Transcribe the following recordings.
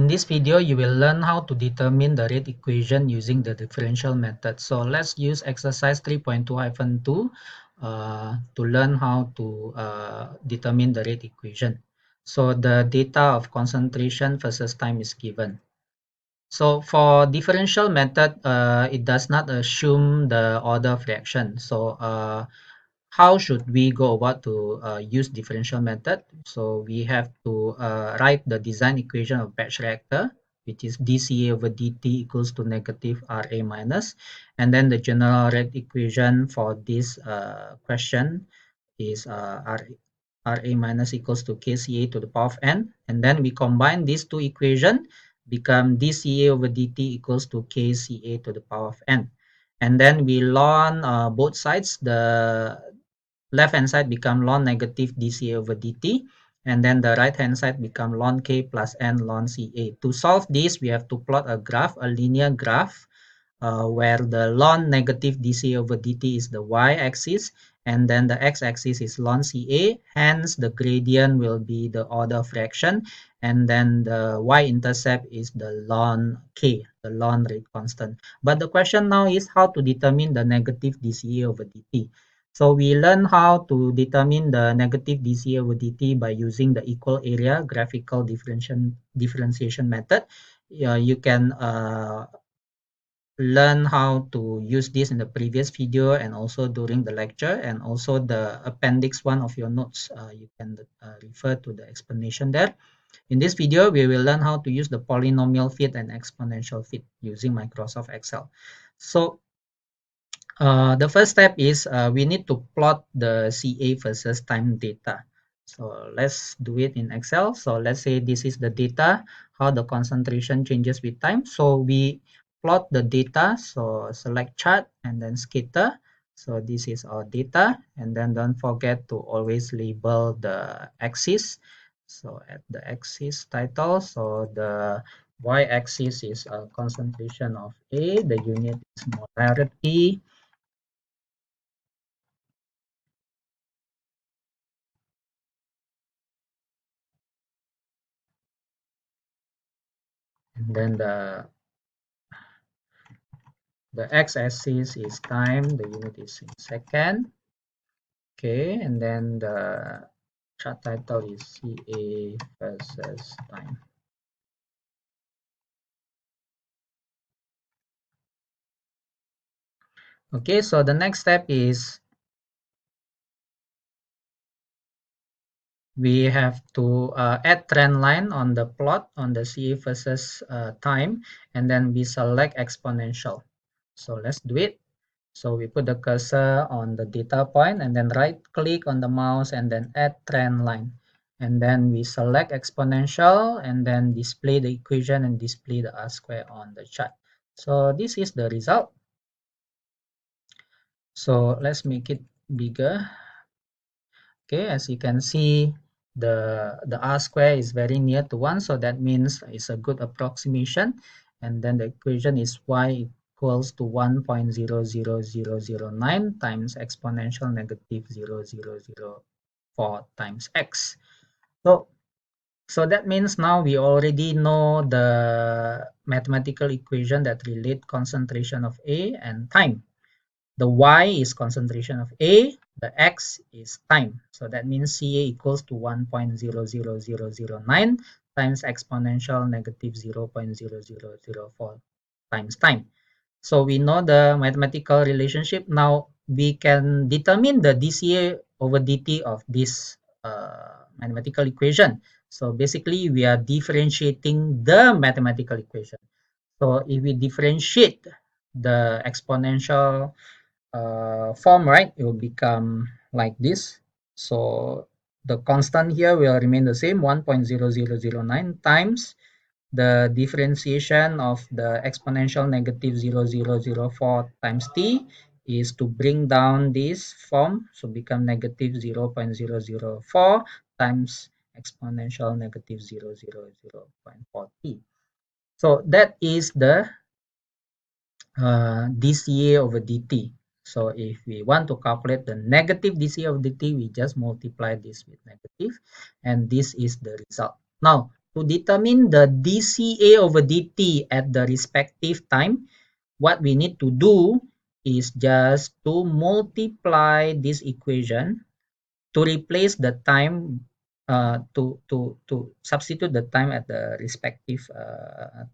in this video, you will learn how to determine the rate equation using the differential method. So let's use exercise 3.2-2 to learn how to determine the rate equation. So the data of concentration versus time is given. So for differential method, it does not assume the order of reaction. So how should we go about to use differential method? So we have to write the design equation of batch reactor, which is dCA over dt equals to negative RA minus. And then the general rate equation for this question is RA minus equals to KCA to the power of n. And then we combine these two equations, become dCA over dt equals to KCA to the power of n. And then we ln both sides. The left hand side become ln negative dCA over dt, and then the right hand side become ln k plus n ln Ca. To solve this, we have to plot a graph, a linear graph, where the ln negative dCA over dt is the y-axis, and then the x-axis is ln Ca. Hence, the gradient will be the order of fraction, and then the y-intercept is the ln k, the ln rate constant. But the question now is how to determine the negative dCA over dt. So we learn how to determine the negative dCA over dt by using the equal area graphical differentiation method. You can learn how to use this in the previous video and also during the lecture, and also the appendix 1 of your notes. You can refer to the explanation there. In this video, we will learn how to use the polynomial fit and exponential fit using Microsoft Excel. So the first step is we need to plot the CA versus time data. So let's do it in Excel. So let's say this is the data, how the concentration changes with time. So we plot the data. So select chart and then scatter. So this is our data. And then don't forget to always label the axis. So at the axis title, so the y-axis is concentration of A, the unit is molarity. And then the x-axis is time, the unit is in second. Okay, and then the chart title is CA versus time. Okay, so the next step is we have to add trend line on the plot on the CA versus time, and then we select exponential. So let's do it. So we put the cursor on the data point and then right click on the mouse and then add trend line. And then we select exponential and then display the equation and display the R square on the chart. So this is the result. So let's make it bigger. Okay, as you can see, the R square is very near to 1, so that means it's a good approximation. And then the equation is y equals to 1.00009 times exponential negative 0.004 times x. So that means now we already know the mathematical equation that relate concentration of A and time. The y is concentration of A, the x is time. So that means Ca equals to 1.00009 times exponential negative 0.0004 times time. So we know the mathematical relationship. Now we can determine the dCA over dt of this mathematical equation. So basically we are differentiating the mathematical equation. So if we differentiate the exponential form, right, it will become like this. So the constant here will remain the same, 1.0009 times the differentiation of the exponential negative 0.004 times t is to bring down this form, so become negative 0.004 times exponential negative 0.004t. So that is the dCA over dt. So if we want to calculate the negative dCA of dt, we just multiply this with negative, and this is the result. Now, to determine the dCA over dt at the respective time, what we need to do is just to multiply this equation to replace the time to substitute the time at the respective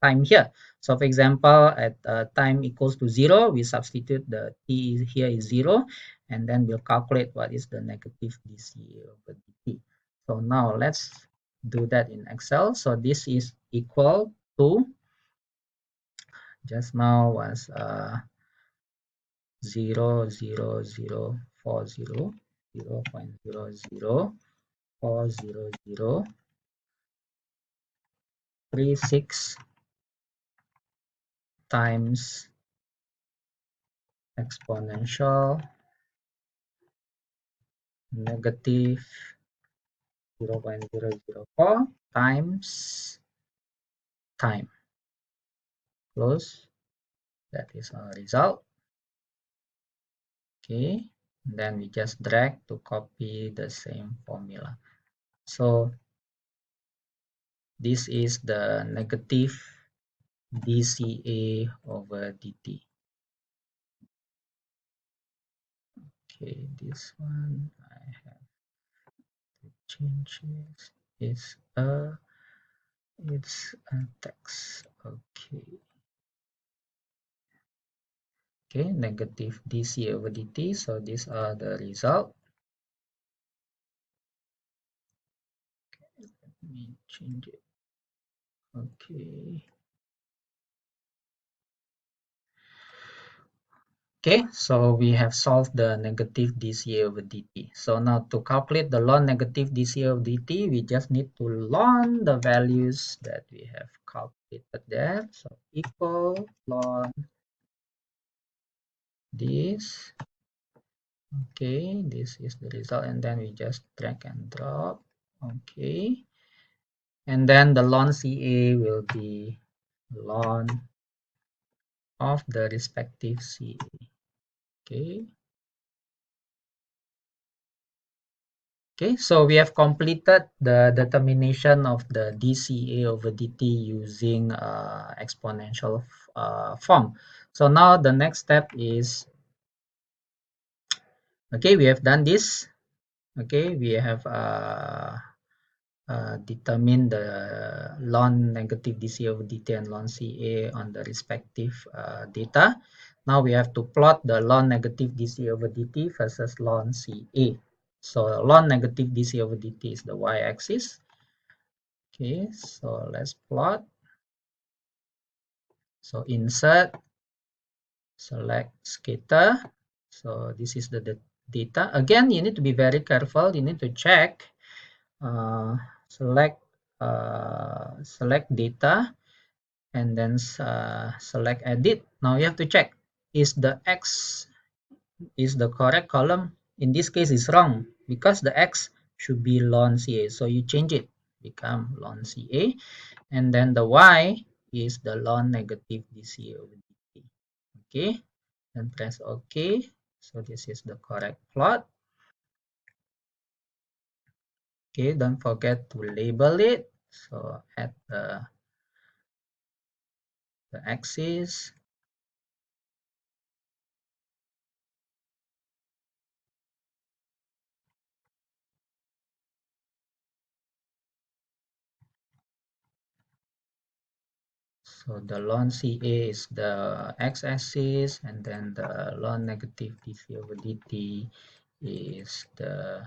time here. So for example, at time equals to 0, we substitute the t here is 0, and then we'll calculate what is the negative dCA over dt. So now let's do that in Excel. So this is equal to, just now was 0.0040 36 times exponential negative 0.004 times time. Close. That is our result. Okay. Then we just drag to copy the same formula. So this is the negative dCA over dt. Okay, this one I have to change it. It's a text. Okay, negative dC over dt. So these are the result. Let me change it. Okay. Okay, so we have solved the negative dCA over dt. So now to calculate the ln negative dCA over dt, we just need to ln the values that we have calculated there. So equal ln this. Okay, this is the result, and then we just drag and drop. Okay, and then the ln CA will be ln of the respective CA. Okay. Okay, so we have completed the determination of the dCA over dt using exponential form. So now the next step is, okay, we have done this. Okay, we have determined the ln negative dCA over dt and ln CA on the respective data. Now we have to plot the ln negative dCA over dt versus ln CA. So ln negative dC over dt is the y-axis. Okay, so let's plot. So insert, select scatter. So this is the data. Again, you need to be very careful. You need to check, select data, and then select edit. Now you have to check, is the X is the correct column? In this case, it's wrong because the X should be ln CA. So you change it, become ln CA. And then the Y is the ln negative dCA over dt. Okay, and press OK. So this is the correct plot. Okay, don't forget to label it. So add the axis. So the ln CA is the x-axis, and then the ln negative dC over dt is the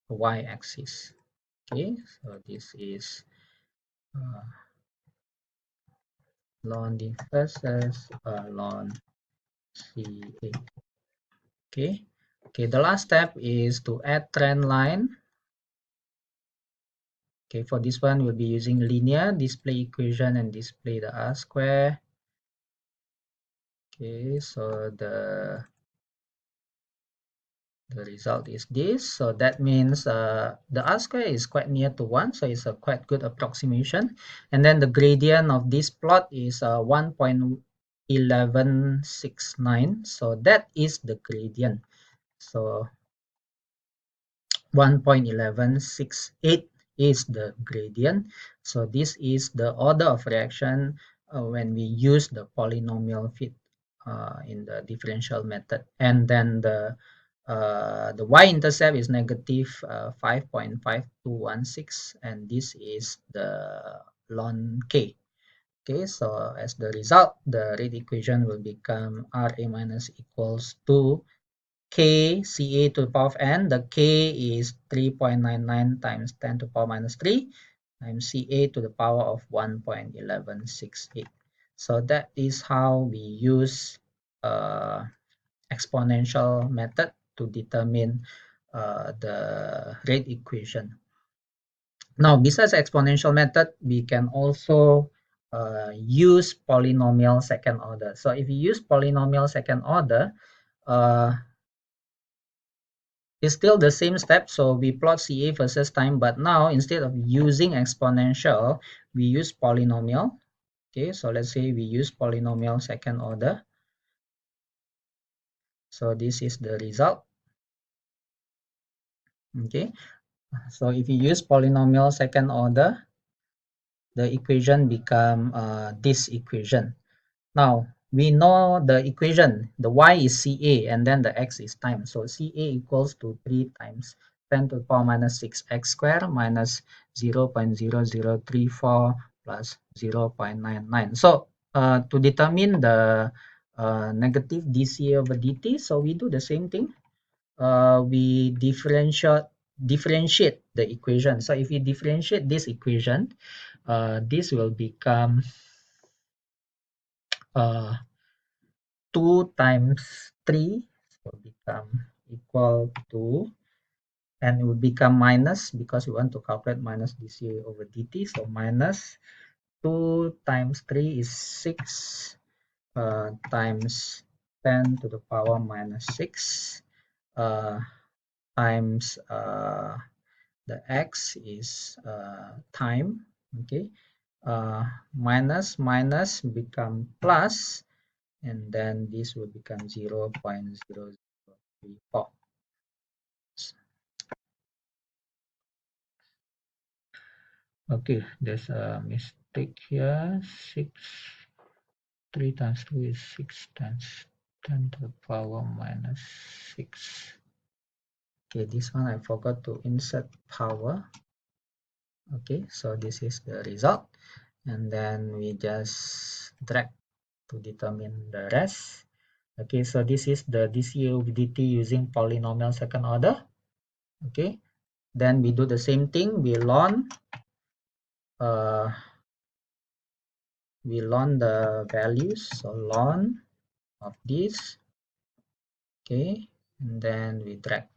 y-axis. Okay, so this is ln D versus ln CA. Okay, the last step is to add trend line. Okay, for this one, we'll be using linear display equation and display the R square. Okay, so the result is this. So that means the R square is quite near to 1, so it's a quite good approximation. And then the gradient of this plot is 1.1169. So that is the gradient. So 1.1168 is the gradient. So this is the order of reaction when we use the polynomial fit in the differential method. And then the y-intercept is negative 5.5216, and this is the ln k. Okay, so as the result, the rate equation will become Ra minus equals to K Ca to the power of n. The K is 3.99 times 10 to the power minus 3 times Ca to the power of 1.1168. So that is how we use exponential method to determine the rate equation. Now, besides exponential method, we can also use polynomial second order. So if you use polynomial second order, it's still the same step. So we plot Ca versus time, but now instead of using exponential, we use polynomial. Okay, so let's say we use polynomial second order. So this is the result. Okay, so if you use polynomial second order, the equation become this equation. Now we know the equation, the y is Ca and then the x is time. So Ca equals to 3 times 10 to the power minus 6x squared minus 0.0034 plus 0.99. So to determine the negative dCA over dt, so we do the same thing. We differentiate the equation. So if we differentiate this equation, this will become 2 times 3 will become equal to, and it will become minus because we want to calculate minus dCA over dt. So minus 2 times 3 is 6 times 10 to the power minus 6 times the x is time. Okay, minus minus become plus, and then this will become 0.0034. Okay, there's a mistake here. 3 times 2 is 6 times 10 to the power minus 6. Okay, this one I forgot to insert power. Okay, so this is the result, and then we just drag to determine the rest. Okay, so this is the dCA over dt using polynomial second order. Okay, then we do the same thing. We learn the values, so ln of this. Okay, and then we drag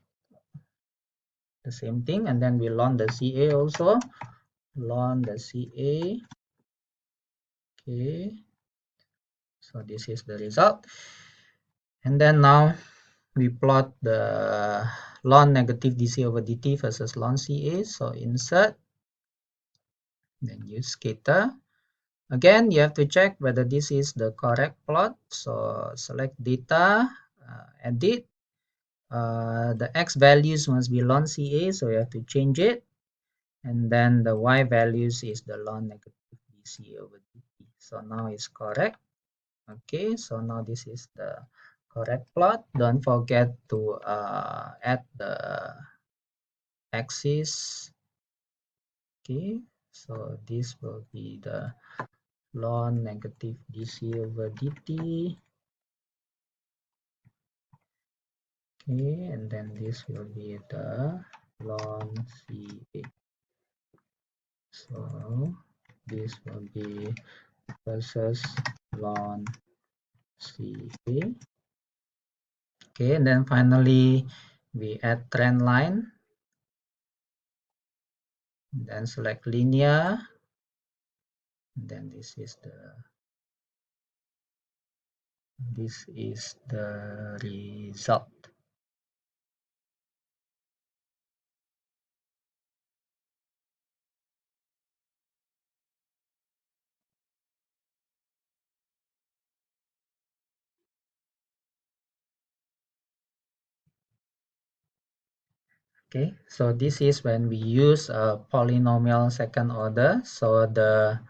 the same thing, and then we learn the Ca also, learn the Ca. Okay, so this is the result, and then now we plot the ln negative dC over dt versus ln Ca. So insert, then use scatter. Again, you have to check whether this is the correct plot. So select data, edit. The x values must be ln Ca, so you have to change it. And then the y values is the ln negative dC over dt. So now it's correct. Okay, so now this is the correct plot. Don't forget to add the axis. Okay, so this will be the ln negative dC over dt. Okay, and then this will be the ln Ca. So this will be versus ln Ca. Okay, and then finally we add trend line, then select linear, and then this is the result. Okay, so this is when we use a polynomial second order. So the